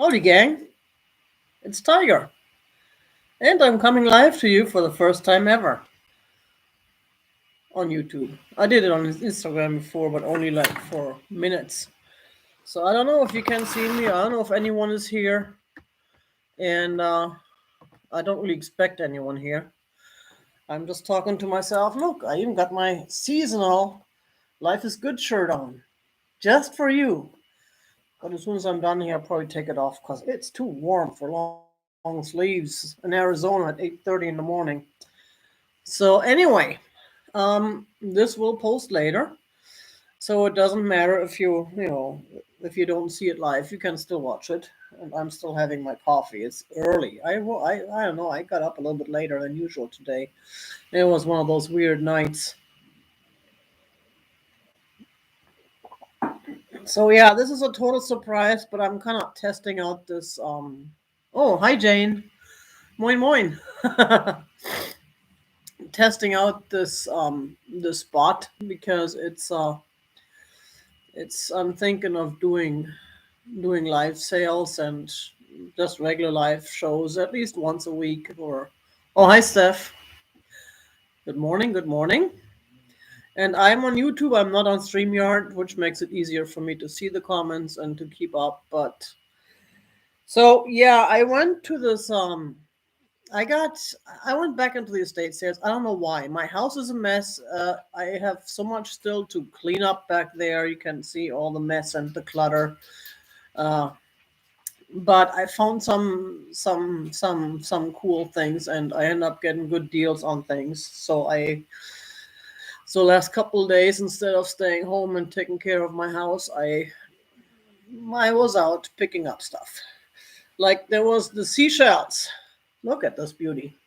Howdy, gang. It's Tiger. And I'm coming live to you for the first time ever on YouTube. I did it on Instagram before, but only like for minutes. So I don't know if you can see me. I don't know if anyone is here. And I don't really expect anyone here. I'm just talking to myself. Look, I even got my seasonal Life is Good shirt on. Just for you. But as soon as I'm done here, I'll probably take it off because it's too warm for long sleeves in Arizona at 8:30 in the morning. So anyway, this will post later, so it doesn't matter if if you don't see it live, you can still watch it. And I'm still having my coffee. It's early. I don't know. I got up a little bit later than usual today. It was one of those weird nights. So yeah, this is a total surprise, but I'm kind of testing out this. Oh, hi Jane. Moin moin. Testing out this spot because it's I'm thinking of doing live sales and just regular live shows at least once a week. Or oh, hi Steph. Good morning. Good morning. And I'm on YouTube. I'm not on StreamYard, which makes it easier for me to see the comments and to keep up. But so yeah, I went to this I went back into the estate sales. I don't know why. My house is a mess. I have so much still to clean up back there. You can see all the mess and the clutter. Uh, but I found some cool things, and I end up getting good deals on things. So last couple of days, instead of staying home and taking care of my house, I was out picking up stuff. Like there was the seashells. Look at this beauty.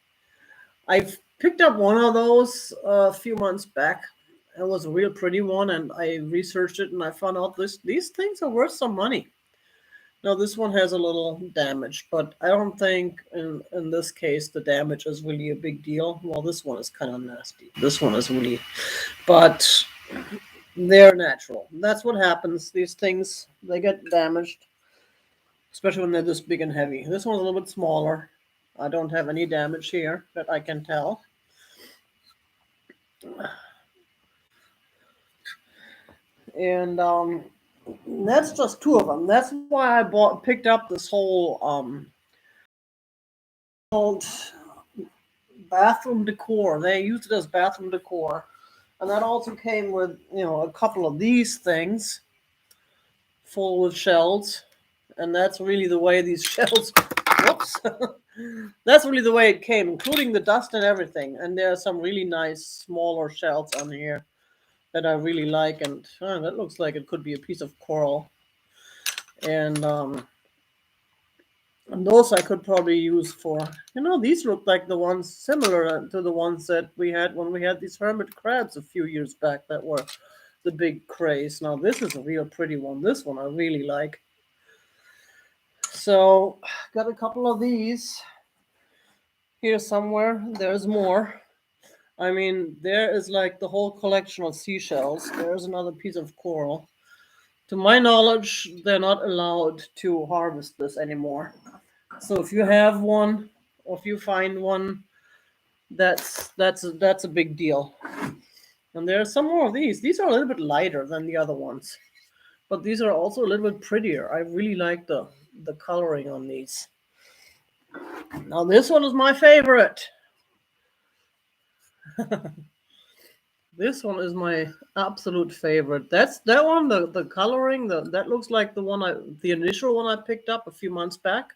I've picked up one of those a few months back. It was a real pretty one, and I researched it and I found out these things are worth some money. Now this one has a little damage, but I don't think in this case the damage is really a big deal. Well, this one is kind of nasty. This one is really, but they're natural. That's what happens. These things they get damaged, especially when they're this big and heavy. This one's a little bit smaller. I don't have any damage here that I can tell. And that's just two of them. That's why I picked up this whole called bathroom decor. They used it as bathroom decor, and that also came with a couple of these things full with shells, and that's really the way these shells. Whoops. That's really the way it came, including the dust and everything. And there are some really nice smaller shells on here that I really like, and that looks like it could be a piece of coral. And those I could probably use for, these look like the ones similar to the ones that we had when we had these hermit crabs a few years back that were the big craze. Now this is a real pretty one. This one I really like. So got a couple of these here somewhere. There's more. I mean, there is like the whole collection of seashells. There's another piece of coral. To my knowledge, they're not allowed to harvest this anymore. So if you have one, or if you find one, that's a big deal. And there are some more of these. These are a little bit lighter than the other ones, but these are also a little bit prettier. I really like the coloring on these. Now this one is my favorite. This one is my absolute favorite. That's that one. The coloring. That looks like the initial one I picked up a few months back,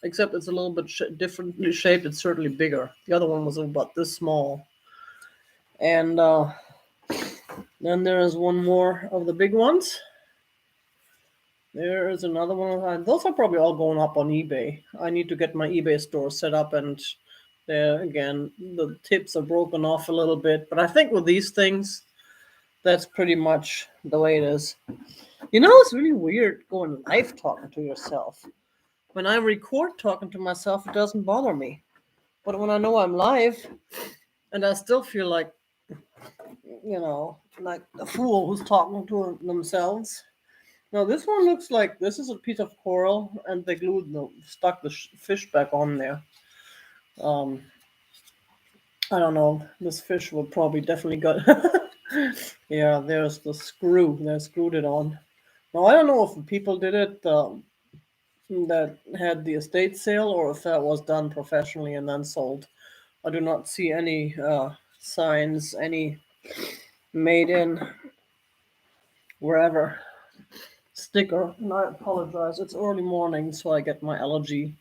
except it's a little bit differently shaped. It's certainly bigger. The other one was about this small. And then there is one more of the big ones. There is another one. Those are probably all going up on eBay. I need to get my eBay store set up, and there again, the tips are broken off a little bit. But I think with these things, that's pretty much the way it is. It's really weird going live talking to yourself. When I record talking to myself, it doesn't bother me. But when I know I'm live, and I still feel like, like a fool who's talking to themselves, No, this one looks like this is a piece of coral, and they stuck the fish back on there. Um, I don't know. This fish will probably definitely got. Yeah, there's the screw. They screwed it on. Now I don't know if the people did it that had the estate sale, or if that was done professionally and then sold. I do not see any signs, any made in wherever sticker. And I apologize. It's early morning, so I get my allergy.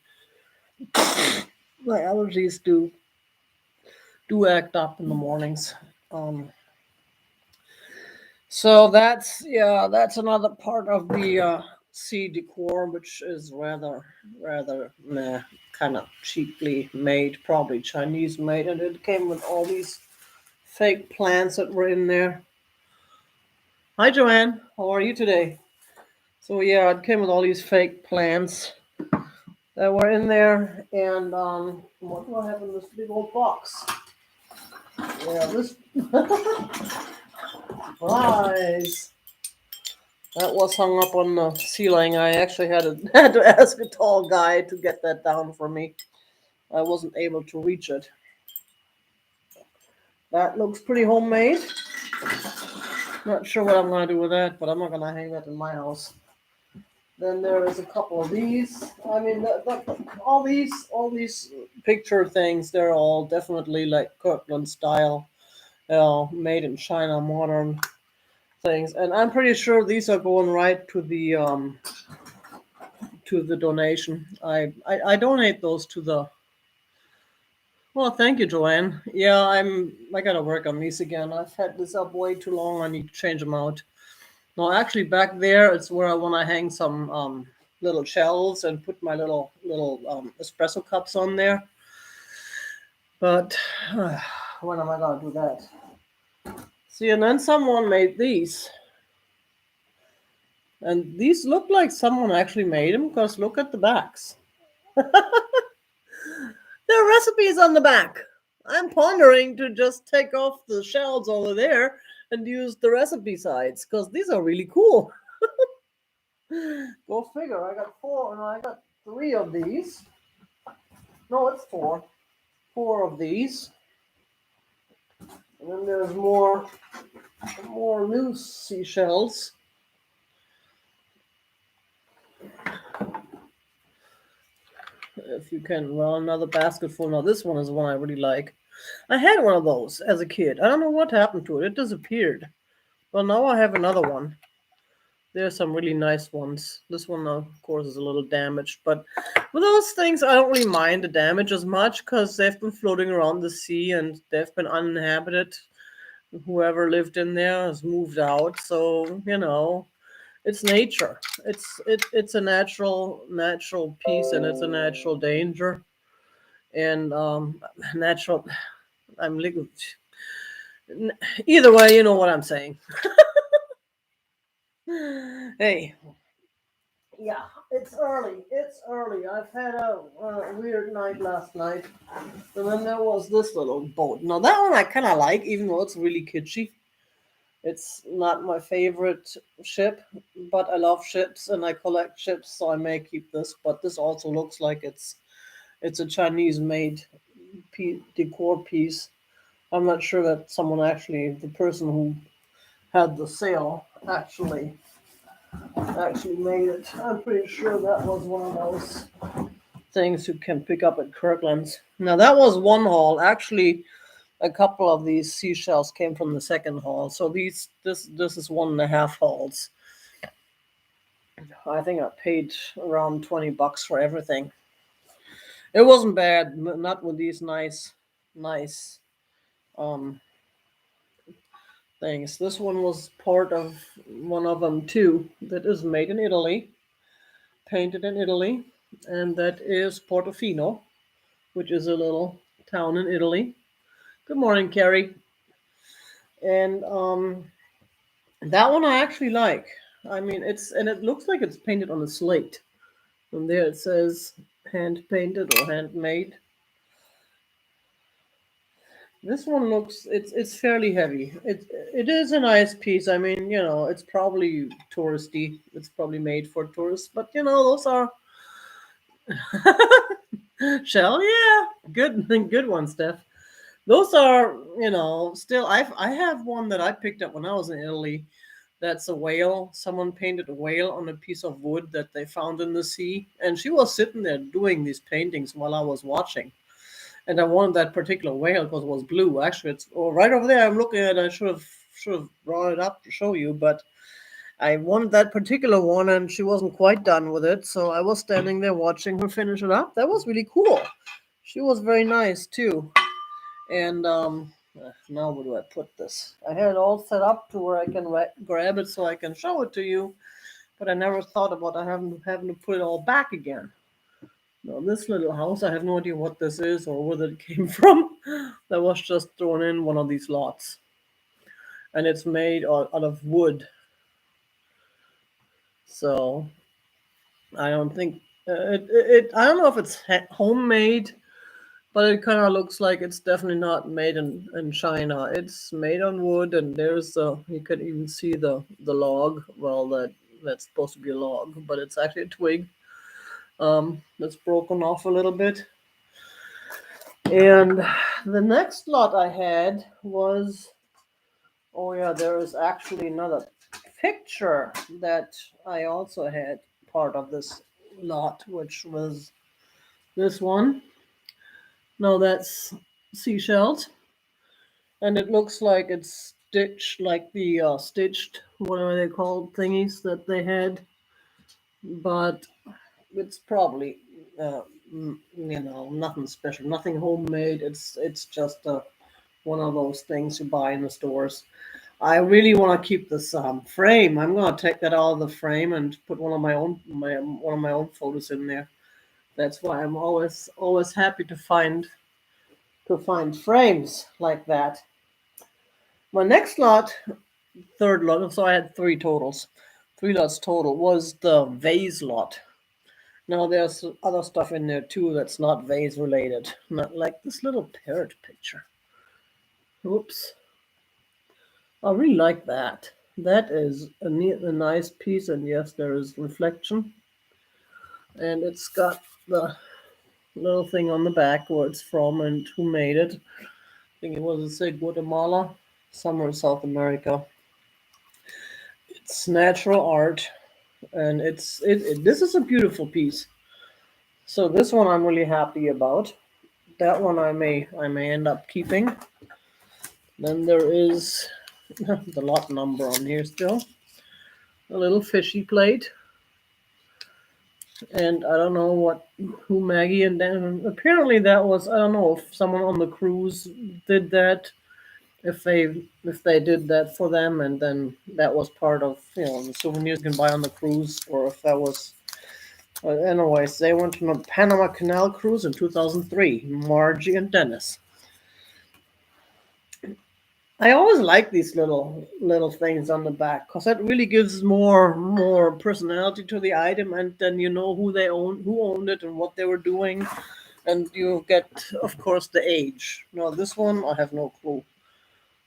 My allergies do act up in the mornings. Um, so that's another part of the sea decor, which is rather meh, kind of cheaply made, probably Chinese made, and it came with all these fake plants that were in there. Hi Joanne, how are you today? So yeah, it came with all these fake plants that were in there, and what do I have in this big old box? Yeah, this flies. That was hung up on the ceiling. I actually had to ask a tall guy to get that down for me. I wasn't able to reach it. That looks pretty homemade. Not sure what I'm gonna do with that, but I'm not gonna hang that in my house. Then there is a couple of these. I mean, all these picture things. They're all definitely like Kirkland style, made in China, modern things. And I'm pretty sure these are going right to the donation. I donate those to the. Well, thank you, Joanne. Yeah, I gotta work on these again. I've had this up way too long. I need to change them out. No, actually, back there it's where I want to hang some little shelves and put my little espresso cups on there. But when am I gonna do that? See, and then someone made these, and these look like someone actually made them because look at the backs. There are recipes on the back. I'm pondering to just take off the shells over there and use the recipe sides because these are really cool. Go figure. I got four, and I got three of these. No, it's four. Four of these. And then there's more loose seashells. If you can, well, another basket full. Now this one is the one I really like. I had one of those as a kid. I don't know what happened to it. It disappeared. Well, now I have another one. There's some really nice ones. This one, of course, is a little damaged, but with those things, I don't really mind the damage as much because they've been floating around the sea and they've been uninhabited. Whoever lived in there has moved out, so it's nature. It's a natural piece, and it's a natural danger, and natural. I'm legal. Either way, you know what I'm saying. Hey, yeah, it's early. It's early. I've had a weird night last night. And then there was this little boat. Now, that one I kind of like, even though it's really kitschy. It's not my favorite ship, but I love ships and I collect ships, so I may keep this. But this also looks like it's a Chinese made decor piece. I'm not sure that the person who had the sale actually made it. I'm pretty sure that was one of those things you can pick up at Kirkland's. Now that was one haul. Actually, a couple of these seashells came from the second haul. So this is 1.5 hauls. I think I paid around $20 for everything. It wasn't bad, not with these nice um things. This one was part of one of them too. That is made in Italy, painted in Italy, and that is Portofino, which is a little town in Italy. Good morning, Carrie. And that one I actually like. I mean, it looks like it's painted on a slate. And there it says hand painted or handmade. This one looks it's fairly heavy. It is a nice piece. I mean, it's probably touristy. It's probably made for tourists, but those are shell. Yeah, good good one, Steph. Those are still I have one that I picked up when I was in Italy. That's a whale. Someone painted a whale on a piece of wood that they found in the sea, and she was sitting there doing these paintings while I was watching. And I wanted that particular whale because it was blue. Actually, it's right over there. I'm looking at it. I should have brought it up to show you, but I wanted that particular one, and she wasn't quite done with it. So I was standing there watching her finish it up. That was really cool. She was very nice too. And now where do I put this? I had it all set up to where I can grab it so I can show it to you, but I never thought about having to put it all back again. Now, this little house, I have no idea what this is or where it came from. That was just thrown in one of these lots. And it's made out of wood. So, I don't think, I don't know if it's homemade, but it kind of looks like it's definitely not made in China. It's made on wood, and you can even see the log. Well, that's supposed to be a log, but it's actually a twig. That's broken off a little bit. And the next lot I had was, oh yeah, there is actually another picture that I also had part of this lot, which was this one. No, that's seashells, and it looks like it's stitched like the stitched whatever they called thingies that they had, but it's probably nothing special, nothing homemade. It's just one of those things you buy in the stores. I really want to keep this frame. I'm going to take that out of the frame and put one of my own photos in there. That's why I'm always happy to find frames like that. My next lot, third lot, so I had three lots total, was the vase lot. Now there's other stuff in there too that's not vase related, not like this little parrot picture. Oops. I really like that. That is a nice piece, and yes, there is reflection, and it's got the little thing on the back where it's from and who made it. I think it was, say, Guatemala, somewhere in South America. It's natural art, and this is a beautiful piece. So this one I'm really happy about. That one I may end up keeping. Then there is the lot number on here still. A little fishy plate. And I don't know who Maggie and Dan. Apparently that was, I don't know if someone on the cruise did that, if they did that for them, and then that was part of the souvenirs you can buy on the cruise, or if that was. Anyways, they went on a Panama Canal cruise in 2003. Margie and Dennis. I always like these little things on the back because that really gives more personality to the item, and then you know who owned it, and what they were doing, and you get, of course, the age. Now this one I have no clue,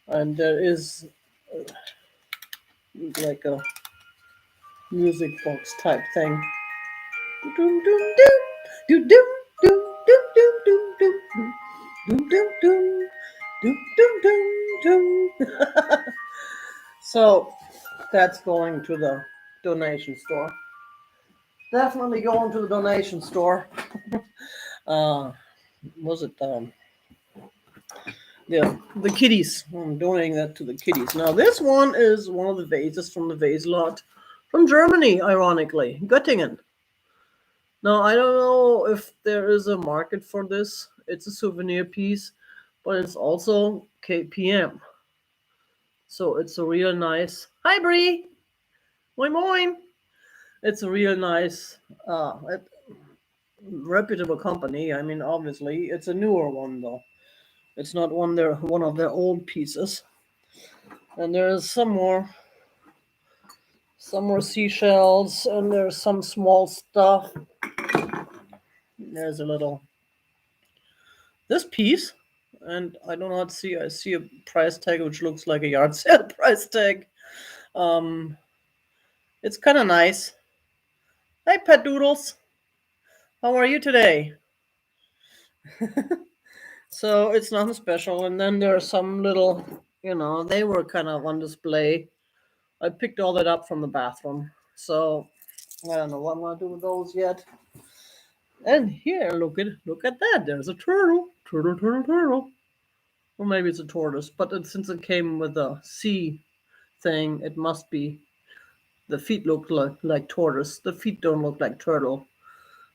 and there is like a music box type thing. Doom doom doom doom doom doom doom doom doom doom doom doom doom doom doom doom. So that's going to the donation store. Definitely going to the donation store. Was it the kitties? I'm donating that to the kitties. Now this one is one of the vases from the vase lot from Germany, ironically, Göttingen. Now I don't know if there is a market for this. It's a souvenir piece, but it's also KPM. So it's a real nice. Hi Bree, moin moin. It's a real nice, reputable company. I mean, obviously, it's a newer one though. It's not one of their old pieces. And there's some more seashells, and there's some small stuff. There's a little. This piece, and I do not see. I see a price tag which looks like a yard sale price tag. Um, it's kind of nice. Hi, pet doodles. How are you today? So it's nothing special. And then there are some little, they were kind of on display. I picked all that up from the bathroom. So I don't know what I'm gonna do with those yet. And here, look at that. There's a turtle. Turtle, turtle, turtle. Or maybe it's a tortoise, but since it came with a C thing, it must be. The feet look like tortoise. The feet don't look like turtle,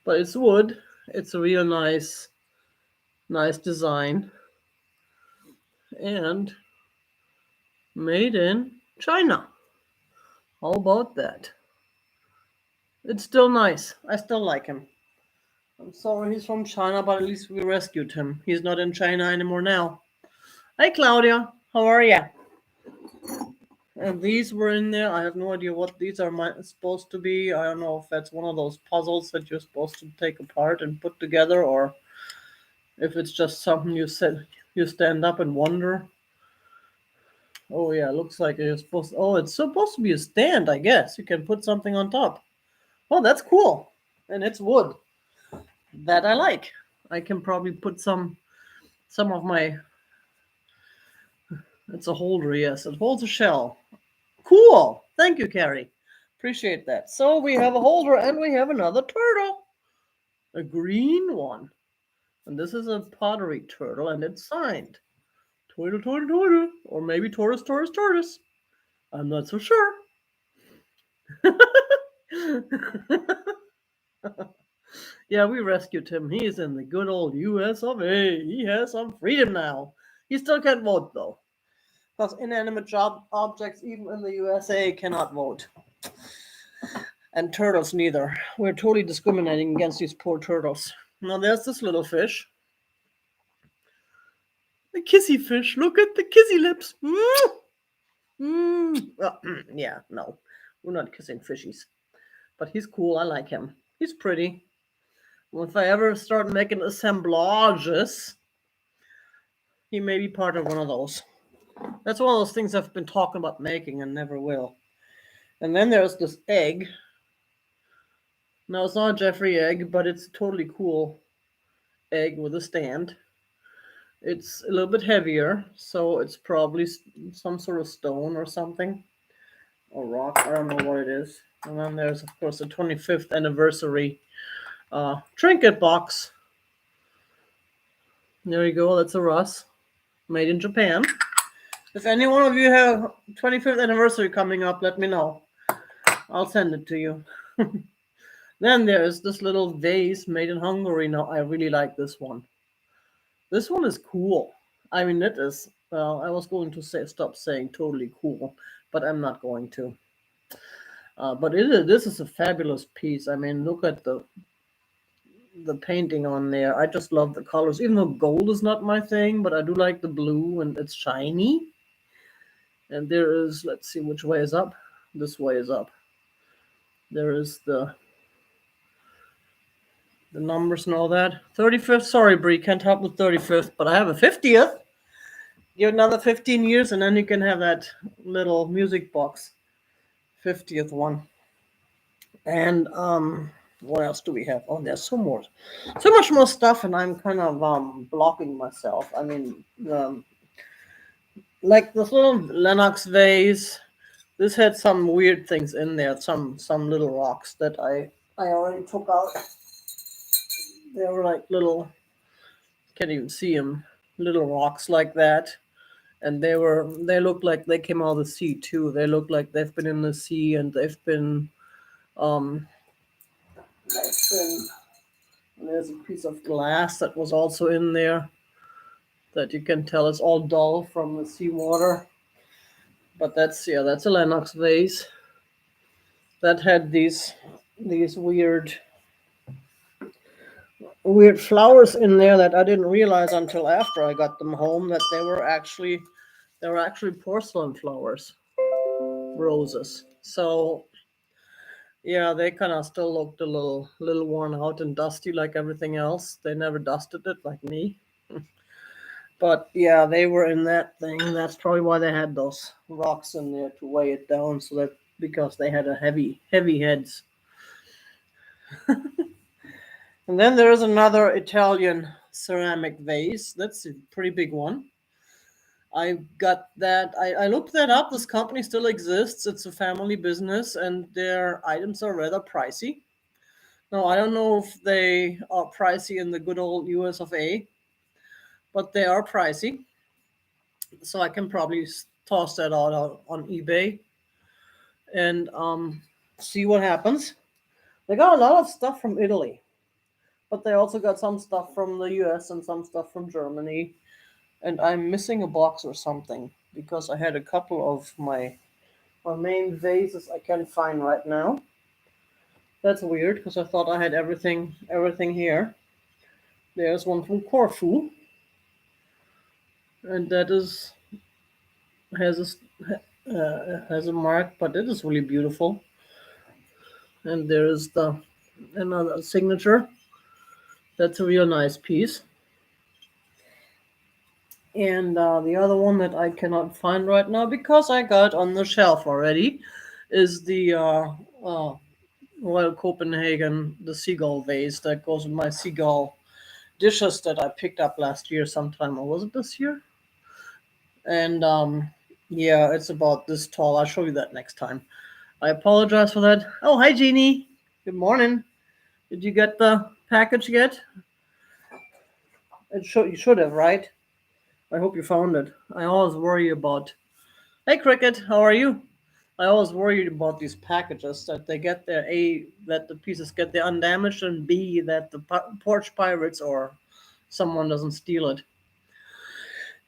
but it's wood. It's a real nice design, and made in China. How about that? It's still nice. I still like him. I'm sorry he's from China, but at least we rescued him. He's not in China anymore now. Hi, Claudia. How are ya? And these were in there. I have no idea what these are supposed to be. I don't know if that's one of those puzzles that you're supposed to take apart and put together, or if it's just something you stand up and wonder. Oh yeah, looks like it's supposed. Oh, it's supposed to be a stand, I guess. You can put something on top. Oh, that's cool, and it's wood. That I like. I can probably put some of my. It's a holder, yes. It holds a shell. Cool. Thank you, Carrie. Appreciate that. So we have a holder and we have another turtle. A green one. And this is a pottery turtle and it's signed. Turtle, turtle, turtle. Or maybe tortoise, tortoise, tortoise. I'm not so sure. Yeah, we rescued him. He's in the good old US of A. He has some freedom now. He still can't vote though. Because inanimate objects, even in the USA, cannot vote. And turtles neither. We're totally discriminating against these poor turtles. Now there's this little fish. The kissy fish. Look at the kissy lips. Well, yeah, no. We're not kissing fishies. But he's cool. I like him. He's pretty. Well, if I ever start making assemblages, he may be part of one of those. That's one of those things I've been talking about making and never will. And then there's this egg. Now, it's not a Jeffrey egg, but it's a totally cool egg with a stand. It's a little bit heavier, so it's probably some sort of stone or something. Or rock, I don't know what it is. And then there's, of course, the 25th anniversary trinket box. There you go, that's a Russ. Made in Japan. If any one of you have 25th anniversary coming up, let me know. I'll send it to you. Then there's this little vase made in Hungary. Now, I really like this one. This one is cool. I mean, it is. Well, I was going to stop saying totally cool, but I'm not going to. But this is a fabulous piece. I mean, look at the painting on there. I just love the colors. Even though gold is not my thing, but I do like the blue and it's shiny. And there is, let's see which way is up. This way is up. There is the numbers and all that. 35th, sorry, Brie, can't help with 35th, but I have a 50th. Give another 15 years and then you can have that little music box. 50th one. And what else do we have? Oh, there's so much more stuff, and I'm kind of blocking myself. I mean, like this little Lennox vase. This had some weird things in there. Some little rocks that I already took out. They were like little. Can't even see them. Little rocks like that, and they look like they came out of the sea too. They look like they've been in the sea and they've been there's a piece of glass that was also in there that you can tell is all dull from the seawater. But that's a Lennox vase that had these weird flowers in there that I didn't realize until after I got them home that they were actually porcelain flowers, roses. So yeah, they kind of still looked a little worn out and dusty like everything else. They never dusted it like me. But yeah, they were in that thing. That's probably why they had those rocks in there to weigh it down, so that because they had a heavy heads. And then there is another Italian ceramic vase. That's a pretty big one. I got that. I looked that up. This company still exists. It's a family business, and their items are rather pricey. No, I don't know if they are pricey in the good old US of A, but they are pricey. So I can probably toss that out on eBay and see what happens. They got a lot of stuff from Italy, but they also got some stuff from the US and some stuff from Germany. And I'm missing a box or something because I had a couple of my main vases I can't find right now. That's weird because I thought I had everything here. There's one from Corfu, and that is has has a mark, but it is really beautiful. And there is the another signature. That's a real nice piece. And the other one that I cannot find right now because I got on the shelf already is the Royal Copenhagen, the seagull vase that goes with my seagull dishes that I picked up last year sometime, or was it this year? And yeah, it's about this tall. I'll show you that next time. I apologize for that. Oh, hi, Jeannie. Good morning. Did you get the package yet? You should have, right? I hope you found it. I always worry about. Hey, Cricket, how are you? I always worried about these packages that they get their A, that the pieces get there undamaged, and B, that the porch pirates or someone doesn't steal it.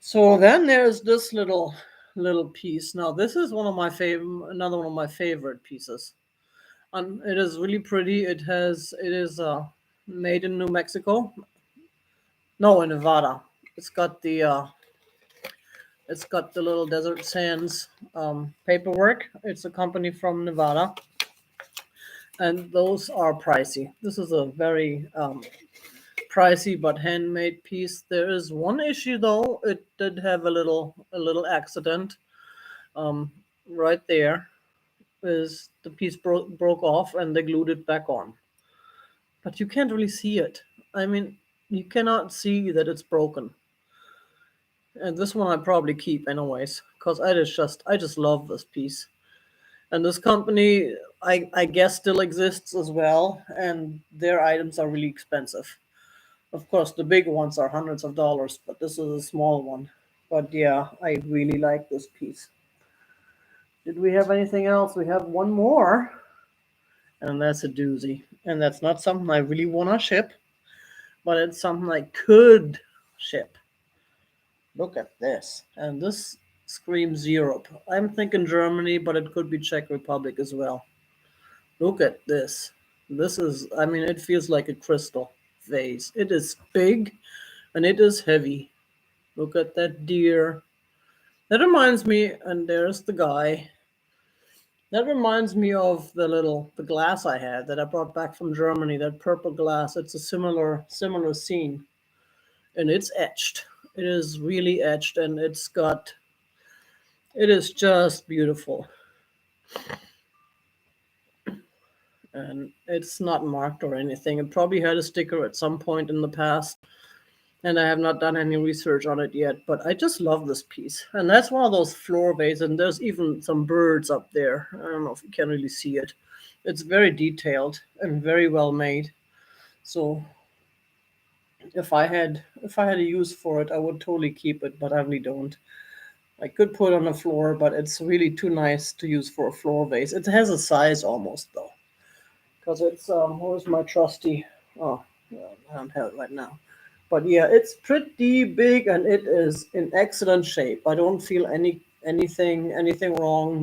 So then there's this little piece. Now this is another one of my favorite pieces. It is really pretty. It is made in New Mexico. No, in Nevada. It's got the it's got the little desert sands paperwork. It's a company from Nevada, and those are pricey. This is a very pricey but handmade piece. There is one issue though. It did have a little accident. Um, right there is the piece broke off and they glued it back on. But you can't really see it. I mean, you cannot see that it's broken. And this one I probably keep anyways, because I just love this piece. And this company I guess still exists as well, and their items are really expensive. Of course, the big ones are hundreds of dollars, but this is a small one. But yeah, I really like this piece. Did we have anything else? We have one more, and that's a doozy. And that's not something I really want to ship, but it's something I could ship. Look at this. And this screams Europe. I'm thinking Germany, but it could be Czech Republic as well. Look at this. This is, I mean, it feels like a crystal vase. It is big and it is heavy. Look at that deer. That reminds me, and there's the guy. That reminds me of the glass I had that I brought back from Germany. That purple glass. It's a similar scene, and it's etched. It is really etched, and it is just beautiful. And it's not marked or anything. It probably had a sticker at some point in the past, and I have not done any research on it yet. But I just love this piece, and that's one of those floor vases. And there's even some birds up there. I don't know if you can really see it. It's very detailed and very well made. So if I had a use for it, I would totally keep it, but I really don't. I could put it on the floor, but it's really too nice to use for a floor vase. It has a size almost though, because it's where's my trusty? Oh, yeah, I don't have it right now. But yeah, it's pretty big and it is in excellent shape. I don't feel anything wrong.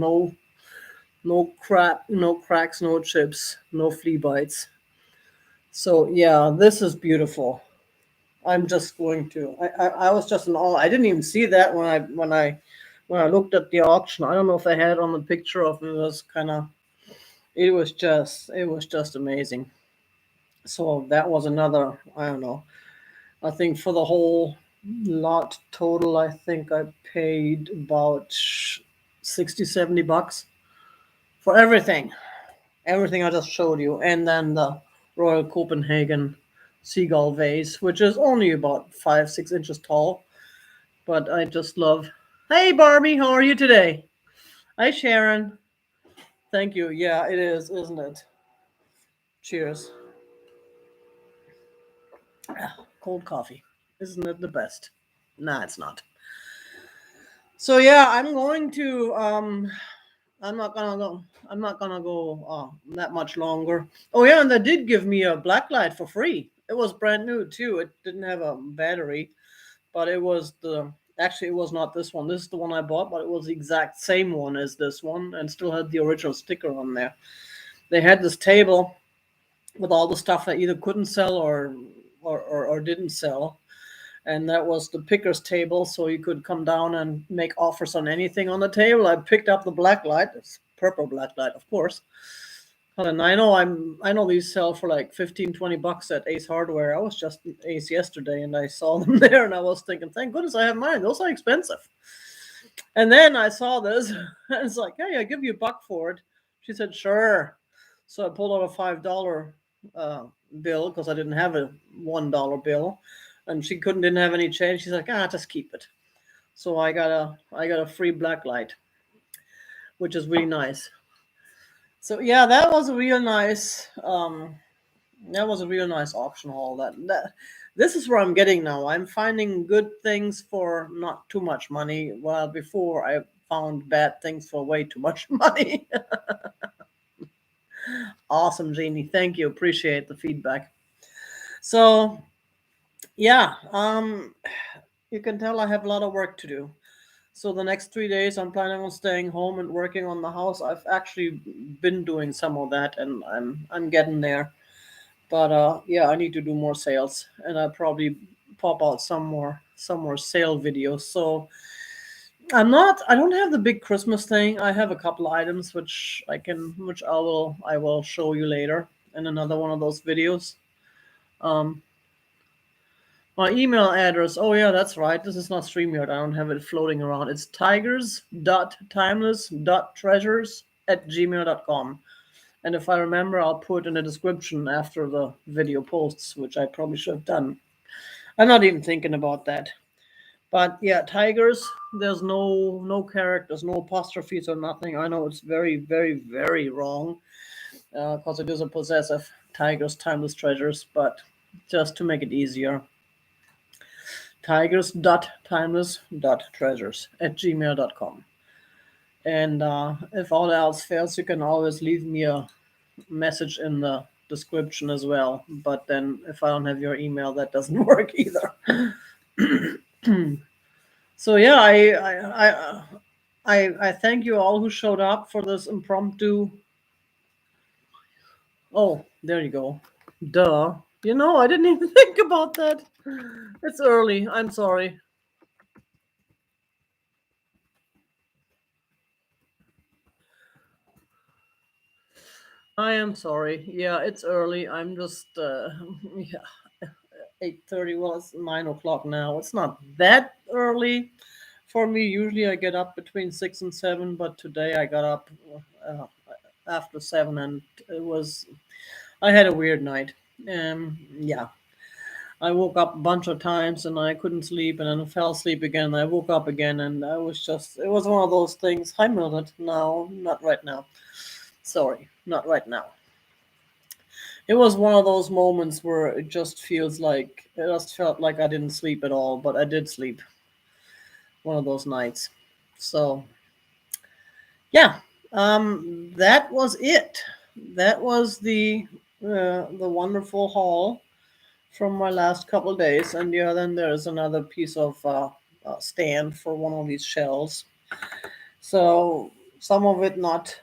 No cracks, no chips, no flea bites. So yeah, this is beautiful. I'm just going to. I was just in awe. I didn't even see that when I looked at the auction. I don't know if I had it on the picture of it. It was kind of. It was just amazing. So that was another. I don't know. I think for the whole lot total. I think I paid about 60, 70 bucks for everything I just showed you, and then the Royal Copenhagen seagull vase, which is only about 5, 6 inches tall. But I just love. Hey Barbie, how are you today? Hi Sharon. Thank you. Yeah, it is, isn't it? Cheers. Cold coffee. Isn't it the best? Nah, it's not. So yeah, I'm going to I'm not gonna go. I'm not gonna go that much longer. Oh yeah, and they did give me a black light for free. It was brand new too. It didn't have a battery, but it was the actually it was not this one. This is the one I bought, but it was the exact same one as this one, and still had the original sticker on there. They had this table with all the stuff that either couldn't sell or didn't sell, and that was the picker's table, so you could come down and make offers on anything on the table. I picked up the black light. It's purple black light, of course. And I know these sell for like 15, 20 bucks at Ace Hardware. I was just at Ace yesterday and I saw them there and I was thinking, thank goodness I have mine. Those are expensive. And then I saw this and it's like, hey, I give you $1 for it. She said, sure. So I pulled out a $5 bill because I didn't have a $1 bill, and she didn't have any change. She's like, just keep it. So I got a free black light, which is really nice. So yeah, that was a real nice auction haul. That this is where I'm getting now. I'm finding good things for not too much money, while before I found bad things for way too much money. Awesome, Jeannie. Thank you. Appreciate the feedback. So yeah, you can tell I have a lot of work to do. So the next 3 days, I'm planning on staying home and working on the house. I've actually been doing some of that, and I'm getting there. But yeah, I need to do more sales, and I'll probably pop out some more sale videos. So I don't have the big Christmas thing. I have a couple items which I will show you later in another one of those videos. Um, my email address. Oh yeah, that's right. This is not StreamYard. I don't have it floating around. It's tigers.timeless.treasures@gmail.com. And if I remember, I'll put in the description after the video posts, which I probably should have done. I'm not even thinking about that. But yeah, tigers. There's no characters, no apostrophes or nothing. I know it's very, very, very wrong because it is a possessive. Tigers, timeless treasures. But just to make it easier, tigers.timeless.treasures@gmail.com. And if all else fails, you can always leave me a message in the description as well. But then if I don't have your email, that doesn't work either. So yeah, I thank you all who showed up for this impromptu. Oh, there you go. Duh. I didn't even think about that. It's early. I'm sorry. I am sorry. Yeah, it's early. I'm just yeah, 8:30. Well, it's 9 o'clock now. It's not that early for me. Usually I get up between 6 and 7, but today I got up uh, after 7, and I had a weird night. Yeah, I woke up a bunch of times and I couldn't sleep, and then fell asleep again. And I woke up again, and it was one of those things. Hi, Mildred. No, not right now. Sorry, not right now. It was one of those moments where it just felt like I didn't sleep at all, but I did sleep. One of those nights. So yeah, that was it. That was the wonderful haul from my last couple days, and yeah, then there's another piece of stand for one of these shells. So some of it not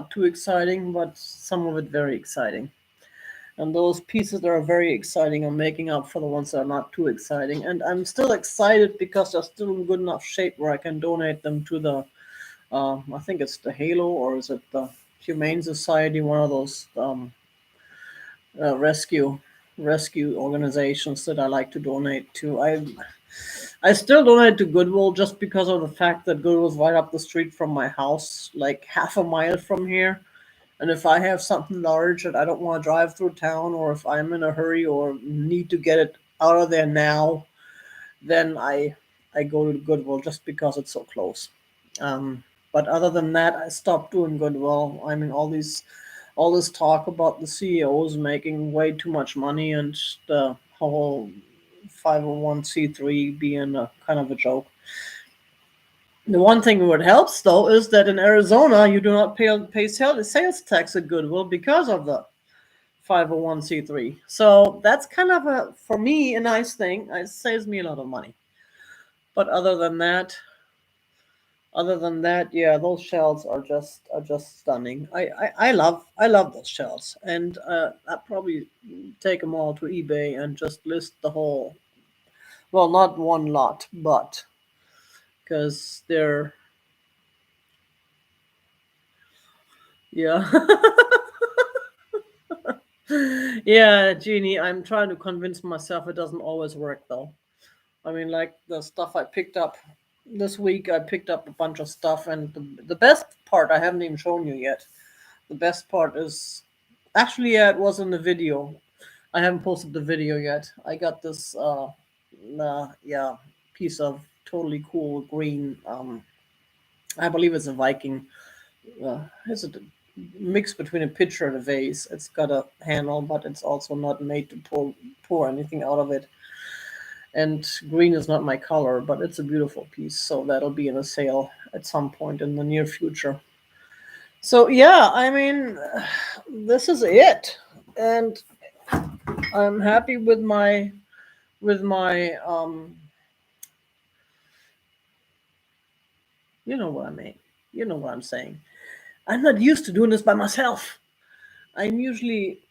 too exciting, but some of it very exciting. And those pieces that are very exciting are making up for the ones that are not too exciting. And I'm still excited because they're still in good enough shape where I can donate them to I think it's the Halo, or is it the Humane Society, one of those rescue rescue organizations that I like to donate to. I still donate to Goodwill just because of the fact that Goodwill's right up the street from my house, like half a mile from here. And if I have something large that I don't want to drive through town, or if I'm in a hurry or need to get it out of there now, then I go to Goodwill just because it's so close. Um, but other than that, I stopped doing Goodwill. I mean, all this talk about the CEOs making way too much money and the whole 501c3 being a kind of a joke. The one thing that helps though is that in Arizona you do not pay sales tax at Goodwill because of the 501c3. So that's kind of for me a nice thing. It saves me a lot of money. But other than that, yeah, those shells are just stunning. I love those shells, and I'd probably take them all to eBay and just list the whole. Well, not one lot, but because they're yeah. Yeah, Jeannie, I'm trying to convince myself it doesn't always work though. I mean, like the stuff I picked up this week, I picked up a bunch of stuff, and the best part I haven't even shown you yet. The best part is actually, yeah, it was in the video. I haven't posted the video yet. I got this, yeah, piece of totally cool green. I believe it's a Viking. It's a mix between a pitcher and a vase. It's got a handle, but it's also not made to pour anything out of it. And green is not my color, but it's a beautiful piece. So that'll be in a sale at some point in the near future. So yeah, I mean, this is it, and I'm happy with my. You know what I mean. You know what I'm saying. I'm not used to doing this by myself. I'm usually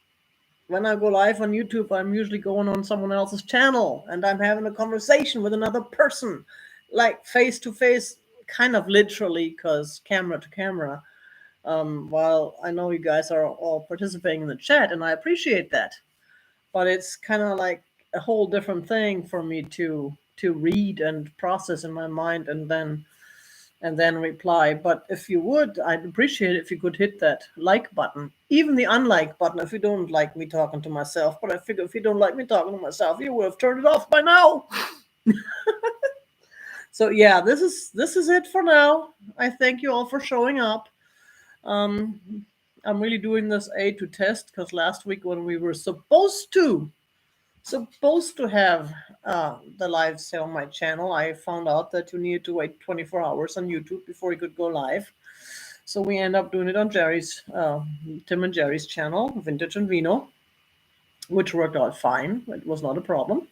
when I go live on YouTube, I'm usually going on someone else's channel and I'm having a conversation with another person, like face to face, kind of literally, because camera to camera. While I know you guys are all participating in the chat, and I appreciate that, but it's kind of like a whole different thing for me to read and process in my mind and then reply. But if you would, I'd appreciate it if you could hit that like button, even the unlike button if you don't like me talking to myself. But I figure if you don't like me talking to myself, you would have turned it off by now. So yeah, this is it for now. I thank you all for showing up. Um, I'm really doing this to test because last week when we were supposed to have the live sale on my channel, I found out that you needed to wait 24 hours on YouTube before you could go live. So we end up doing it on Tim and Jerry's channel, Vintage and Vino, which worked out fine. It was not a problem.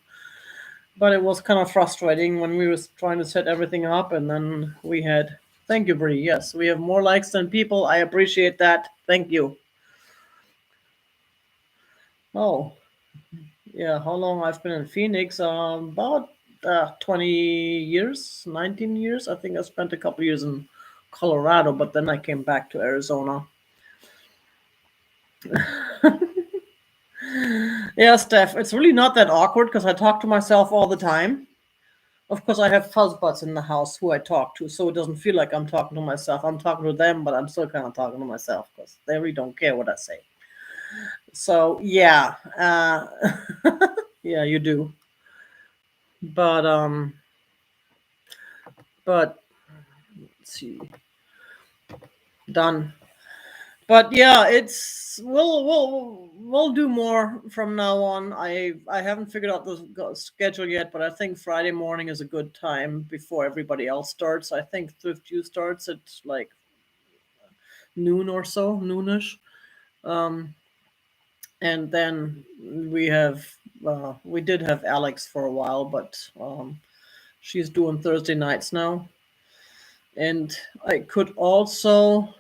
But it was kind of frustrating when we were trying to set everything up, and then we had. Thank you, Bree. Yes, we have more likes than people. I appreciate that. Thank you. Oh, yeah. How long I've been in Phoenix? About 20 years, 19 years. I think I spent a couple years in Colorado, but then I came back to Arizona. Yeah, Steph, it's really not that awkward because I talk to myself all the time. Of course, I have fuzzbutts in the house who I talk to, so it doesn't feel like I'm talking to myself. I'm talking to them, but I'm still kind of talking to myself because they really don't care what I say. So yeah, yeah, you do. But but let's see, done. But yeah, we'll do more from now on. I haven't figured out the schedule yet, but I think Friday morning is a good time before everybody else starts. I think Thrift U starts at like noon or so, noonish. Um, and then we did have Alex for a while, but she's doing Thursday nights now. And I could also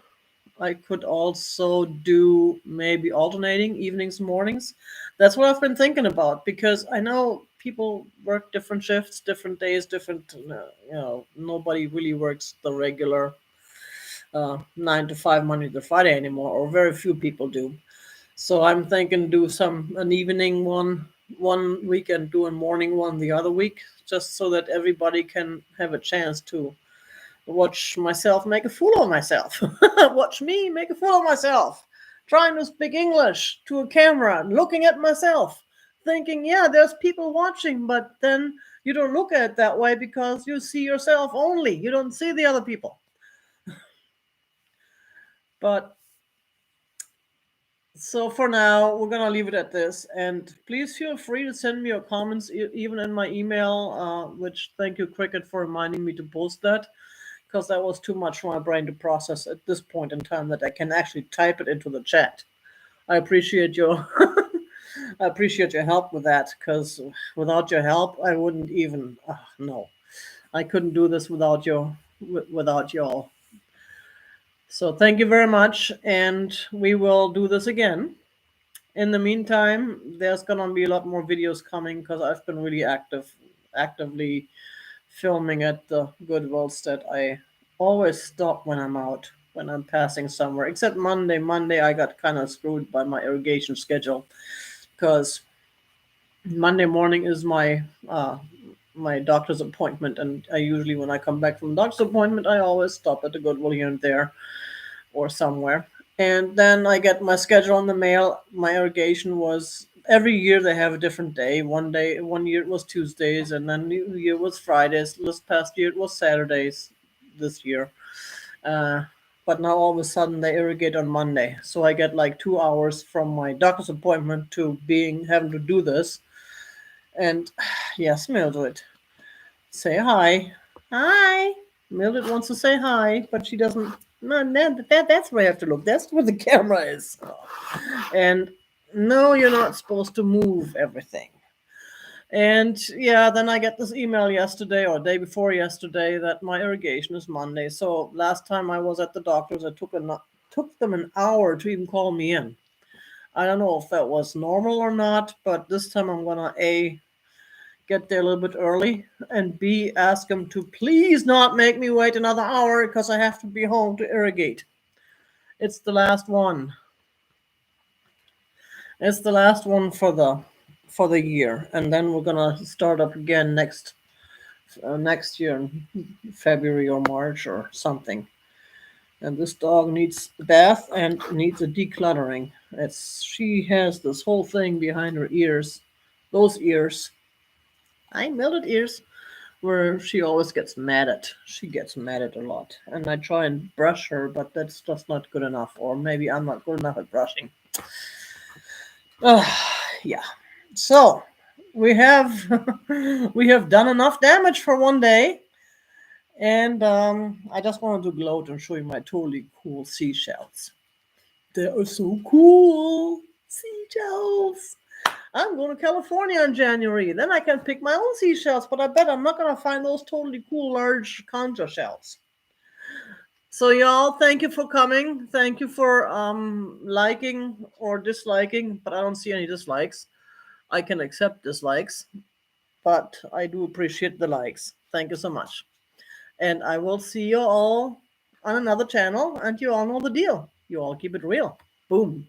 do maybe alternating evenings and mornings. That's what I've been thinking about because I know people work different shifts, different days, different. Nobody really works the regular 9 to 5 Monday to Friday anymore, or very few people do. So I'm thinking do an evening one week and do a morning one the other week, just so that everybody can have a chance to watch myself make a fool of myself. Watch me make a fool of myself, trying to speak English to a camera, looking at myself, thinking, yeah, there's people watching, but then you don't look at it that way because you see yourself only. You don't see the other people. But so for now, we're gonna leave it at this, and please feel free to send me your comments, even in my email. Which thank you, Cricket, for reminding me to post that, because that was too much for my brain to process at this point in time that I can actually type it into the chat. I appreciate your I appreciate your help with that, because without your help, I wouldn't even. No, I couldn't do this without y'all. So thank you very much, and we will do this again. In the meantime, there's gonna be a lot more videos coming because I've been really actively filming at the Goodwills that I always stop when I'm out, when I'm passing somewhere. Except Monday. Monday I got kind of screwed by my irrigation schedule because Monday morning is my doctor's appointment, and I usually when I come back from the doctor's appointment, I always stop at the Goodwill here and there or somewhere. And then I get my schedule in the mail. My irrigation was every year they have a different day. One year it was Tuesdays, and then New Year was Fridays. This past year it was Saturdays. This year, uh, but now all of a sudden they irrigate on Monday. So I get like 2 hours from my doctor's appointment to being having to do this. And yes, Mildred, say hi. Hi. Mildred wants to say hi, but she doesn't. No, that's where I have to look. That's where the camera is. And no, you're not supposed to move everything. And yeah, then I get this email yesterday or day before yesterday that my irrigation is Monday. So last time I was at the doctor's, it took them an hour to even call me in. I don't know if that was normal or not, but this time I'm gonna get there a little bit early, and B, ask them to please not make me wait another hour because I have to be home to irrigate. It's the last one. It's the last one for the year, and then we're gonna start up again next year in February or March or something. And this dog needs a bath and needs a decluttering. She has this whole thing behind her ears, those ears. I melted ears where she always gets mad at. She gets mad at a lot. And I try and brush her, but that's just not good enough. Or maybe I'm not good enough at brushing. Yeah. So we have we have done enough damage for one day. And I just wanted to gloat and show you my totally cool seashells. They are so cool. Seashells. I'm going to California in January. Then I can pick my own seashells, but I bet I'm not going to find those totally cool large concha shells. So y'all, thank you for coming. Thank you for liking or disliking, but I don't see any dislikes. I can accept dislikes, but I do appreciate the likes. Thank you so much. And I will see you all on another channel, and you all know the deal. You all keep it real. Boom.